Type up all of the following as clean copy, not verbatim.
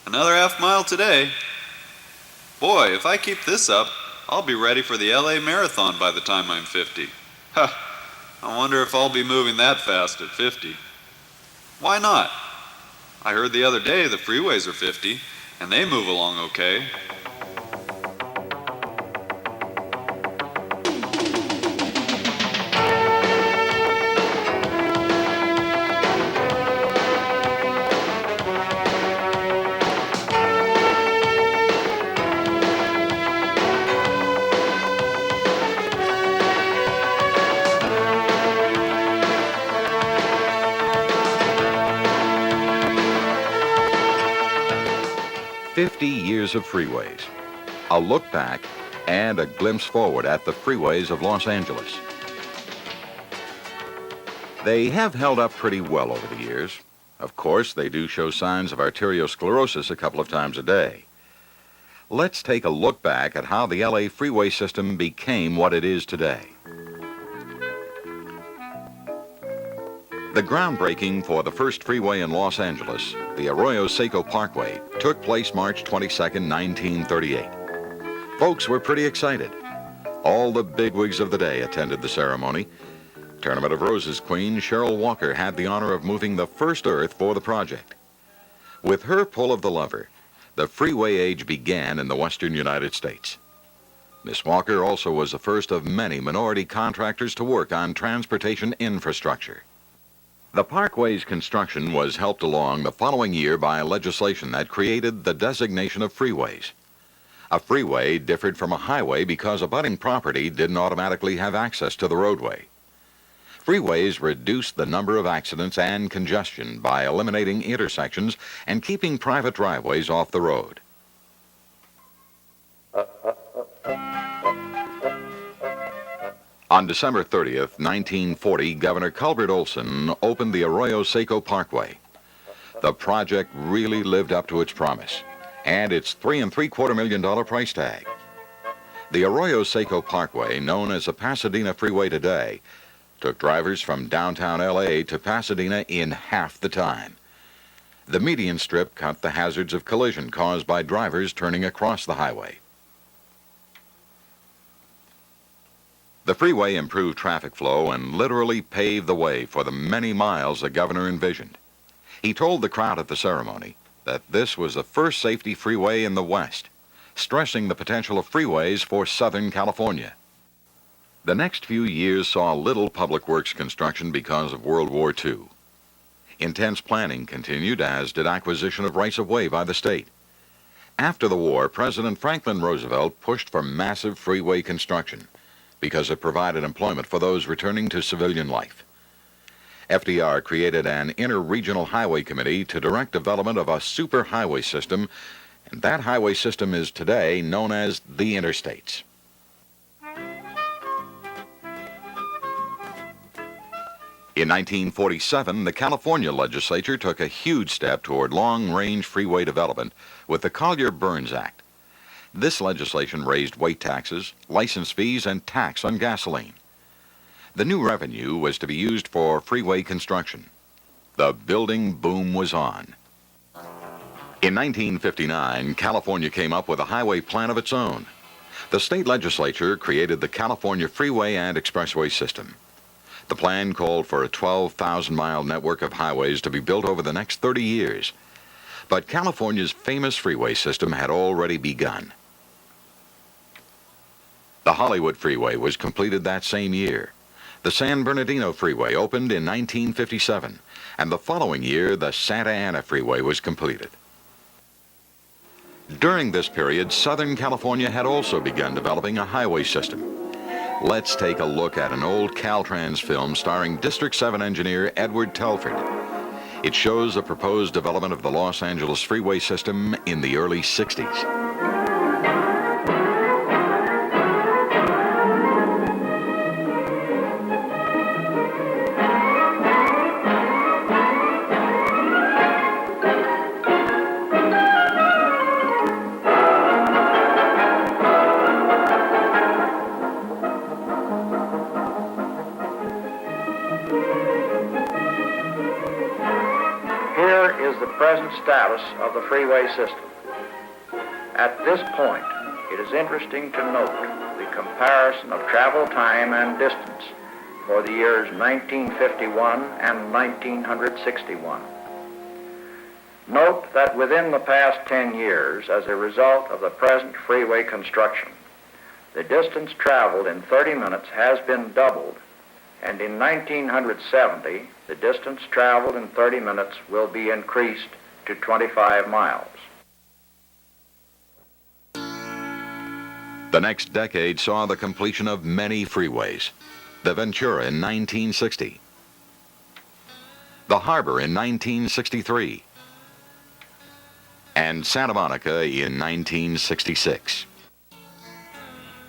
Another half mile today. Boy, if I keep this up, I'll be ready for the LA Marathon by the time I'm 50. I wonder if I'll be moving that fast at 50. Why not? I heard the other day the freeways are 50, and they move along okay. Years of freeways, a look back and a glimpse forward at the freeways of Los Angeles. They have held up pretty well over the years. Of course, they do show signs of arteriosclerosis a couple of times a day. Let's take a look back at how the LA freeway system became what it is today. The groundbreaking for the first freeway in Los Angeles, the Arroyo Seco Parkway, took place March 22, 1938. Folks were pretty excited. All the bigwigs of the day attended the ceremony. Tournament of Roses queen Cheryl Walker had the honor of moving the first earth for the project. With her pull of the lever, the freeway age began in the western United States. Miss Walker also was the first of many minority contractors to work on transportation infrastructure. The parkway's construction was helped along the following year by legislation that created the designation of freeways. A freeway differed from a highway because abutting property didn't automatically have access to the roadway. Freeways reduced the number of accidents and congestion by eliminating intersections and keeping private driveways off the road. On December 30th, 1940, Governor Culbert Olson opened the Arroyo Seco Parkway. The project really lived up to its promise and its $3.75 million price tag. The Arroyo Seco Parkway, known as the Pasadena Freeway today, took drivers from downtown LA to Pasadena in half the time. The median strip cut the hazards of collision caused by drivers turning across the highway. The freeway improved traffic flow and literally paved the way for the many miles the governor envisioned. He told the crowd at the ceremony that this was the first safety freeway in the West, stressing the potential of freeways for Southern California. The next few years saw little public works construction because of World War II. Intense planning continued, as did acquisition of rights-of-way by the state. After the war, President Franklin Roosevelt pushed for massive freeway construction because it provided employment for those returning to civilian life. FDR created an inter-regional highway committee to direct development of a superhighway system, and that highway system is today known as the interstates. In 1947, the California legislature took a huge step toward long-range freeway development with the Collier-Burns Act. This legislation raised weight taxes, license fees, and tax on gasoline. The new revenue was to be used for freeway construction. The building boom was on. In 1959, California came up with a highway plan of its own. The state legislature created the California Freeway and Expressway System. The plan called for a 12,000-mile network of highways to be built over the next 30 years. But California's famous freeway system had already begun. The Hollywood Freeway was completed that same year. The San Bernardino Freeway opened in 1957, and the following year, the Santa Ana Freeway was completed. During this period, Southern California had also begun developing a highway system. Let's take a look at an old Caltrans film starring District 7 engineer Edward Telford. It shows the proposed development of the Los Angeles freeway system in the early 60s. status of the freeway system. At this point, it is interesting to note the comparison of travel time and distance for the years 1951 and 1961. Note that within the past 10 years, as a result of the present freeway construction, the distance traveled in 30 minutes has been doubled, and in 1970, the distance traveled in 30 minutes will be increased to 25 miles. The next decade saw the completion of many freeways. The Ventura in 1960, the Harbor in 1963, and Santa Monica in 1966.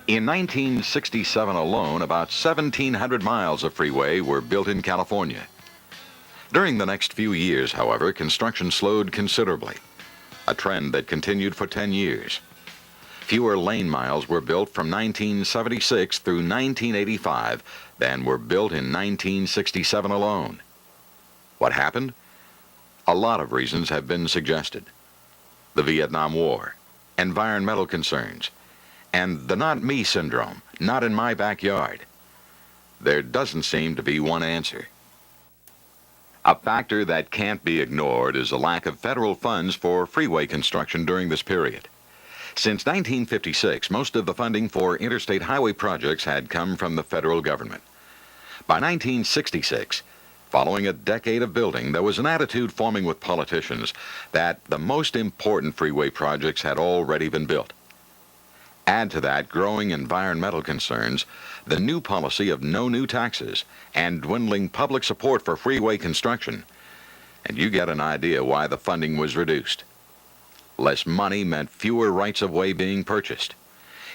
In 1967 alone, about 1,700 miles of freeway were built in California. During the next few years, however, construction slowed considerably, a trend that continued for 10 years. Fewer lane miles were built from 1976 through 1985 than were built in 1967 alone. What happened? A lot of reasons have been suggested. The Vietnam War, environmental concerns, and the not me syndrome, not in my backyard. There doesn't seem to be one answer. A factor that can't be ignored is the lack of federal funds for freeway construction during this period. Since 1956, most of the funding for interstate highway projects had come from the federal government. By 1966, following a decade of building, there was an attitude forming with politicians that the most important freeway projects had already been built. Add to that growing environmental concerns, the new policy of no new taxes, and dwindling public support for freeway construction, and you get an idea why the funding was reduced. Less money meant fewer rights-of-way being purchased.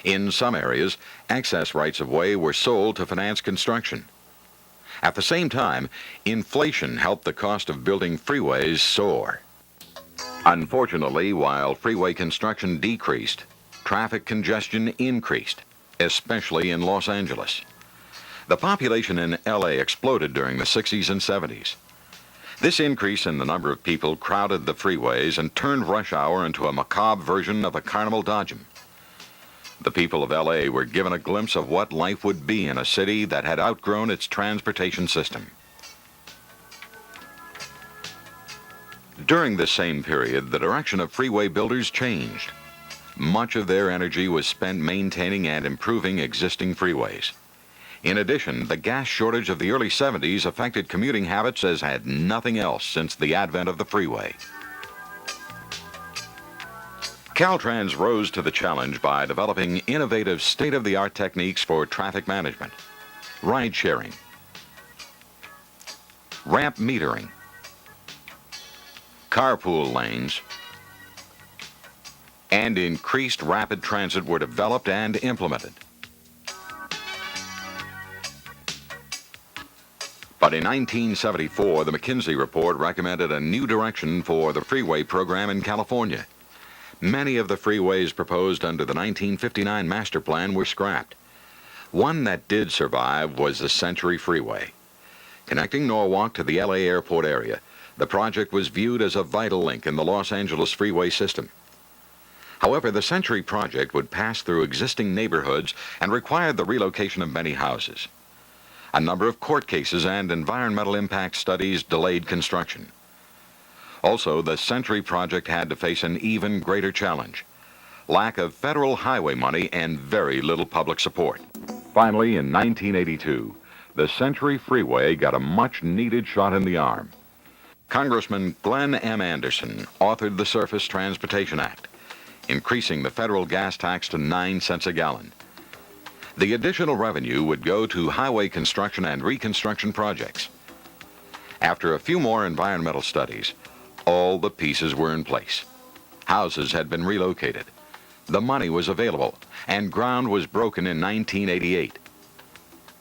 In some areas, excess rights-of-way were sold to finance construction. At the same time, inflation helped the cost of building freeways soar. Unfortunately, while freeway construction decreased, traffic congestion increased, especially in Los Angeles. The population in LA exploded during the 60s and 70s. This increase in the number of people crowded the freeways and turned rush hour into a macabre version of a carnival dodgem. The people of LA were given a glimpse of what life would be in a city that had outgrown its transportation system. During this same period, the direction of freeway builders changed. Much of their energy was spent maintaining and improving existing freeways. In addition, the gas shortage of the early 70s affected commuting habits as had nothing else since the advent of the freeway. Caltrans rose to the challenge by developing innovative state-of-the-art techniques for traffic management, ride sharing, ramp metering, carpool lanes, and increased rapid transit were developed and implemented. But in 1974, the McKinsey report recommended a new direction for the freeway program in California. Many of the freeways proposed under the 1959 master plan were scrapped. One that did survive was the Century Freeway. Connecting Norwalk to the LA airport area, the project was viewed as a vital link in the Los Angeles freeway system. However, the Century project would pass through existing neighborhoods and required the relocation of many houses. A number of court cases and environmental impact studies delayed construction. Also, the Century project had to face an even greater challenge: lack of federal highway money and very little public support. Finally, in 1982, the Century Freeway got a much-needed shot in the arm. Congressman Glenn M. Anderson authored the Surface Transportation Act, increasing the federal gas tax to 9 cents a gallon. The additional revenue would go to highway construction and reconstruction projects. After a few more environmental studies, all the pieces were in place. Houses had been relocated. The money was available, and ground was broken in 1988.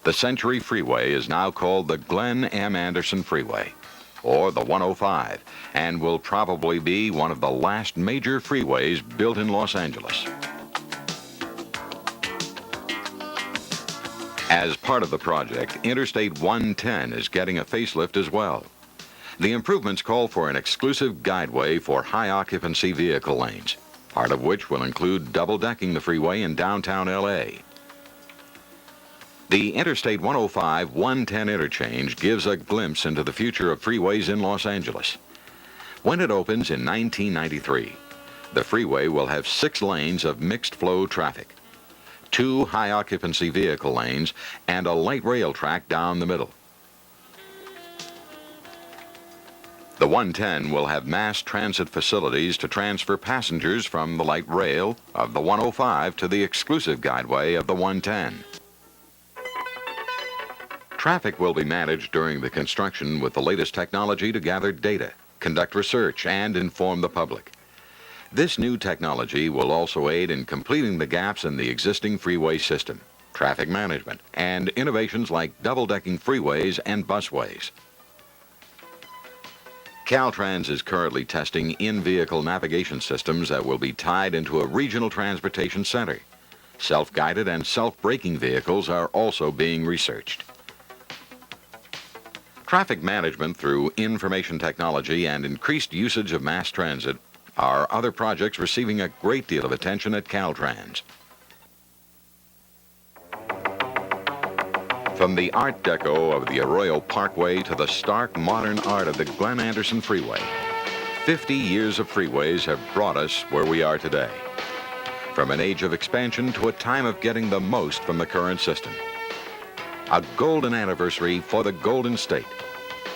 The Century Freeway is now called the Glenn M. Anderson Freeway, or the 105, and will probably be one of the last major freeways built in Los Angeles. As part of the project, Interstate 110 is getting a facelift as well. The improvements call for an exclusive guideway for high-occupancy vehicle lanes, part of which will include double-decking the freeway in downtown L.A. The Interstate 105-110 interchange gives a glimpse into the future of freeways in Los Angeles. When it opens in 1993, the freeway will have 6 lanes of mixed-flow traffic, 2 high-occupancy vehicle lanes, and a light rail track down the middle. The 110 will have mass transit facilities to transfer passengers from the light rail of the 105 to the exclusive guideway of the 110. Traffic will be managed during the construction with the latest technology to gather data, conduct research, and inform the public. This new technology will also aid in completing the gaps in the existing freeway system, traffic management, and innovations like double-decking freeways and busways. Caltrans is currently testing in-vehicle navigation systems that will be tied into a regional transportation center. Self-guided and self-braking vehicles are also being researched. Traffic management through information technology and increased usage of mass transit are other projects receiving a great deal of attention at Caltrans. From the Art Deco of the Arroyo Parkway to the stark modern art of the Glen Anderson Freeway, 50 years of freeways have brought us where we are today. From an age of expansion to a time of getting the most from the current system. A golden anniversary for the Golden State,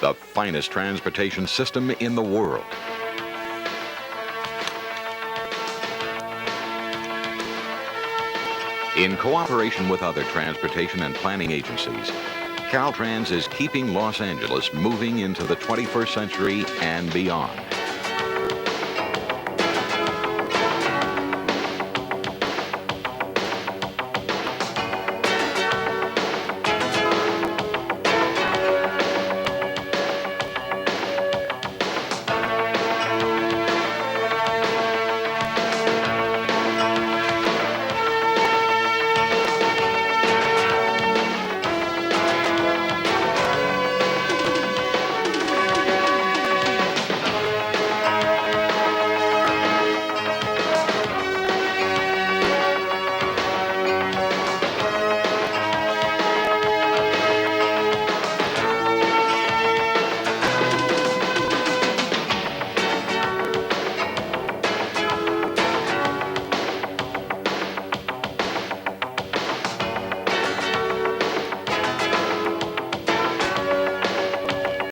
the finest transportation system in the world. In cooperation with other transportation and planning agencies, Caltrans is keeping Los Angeles moving into the 21st century and beyond.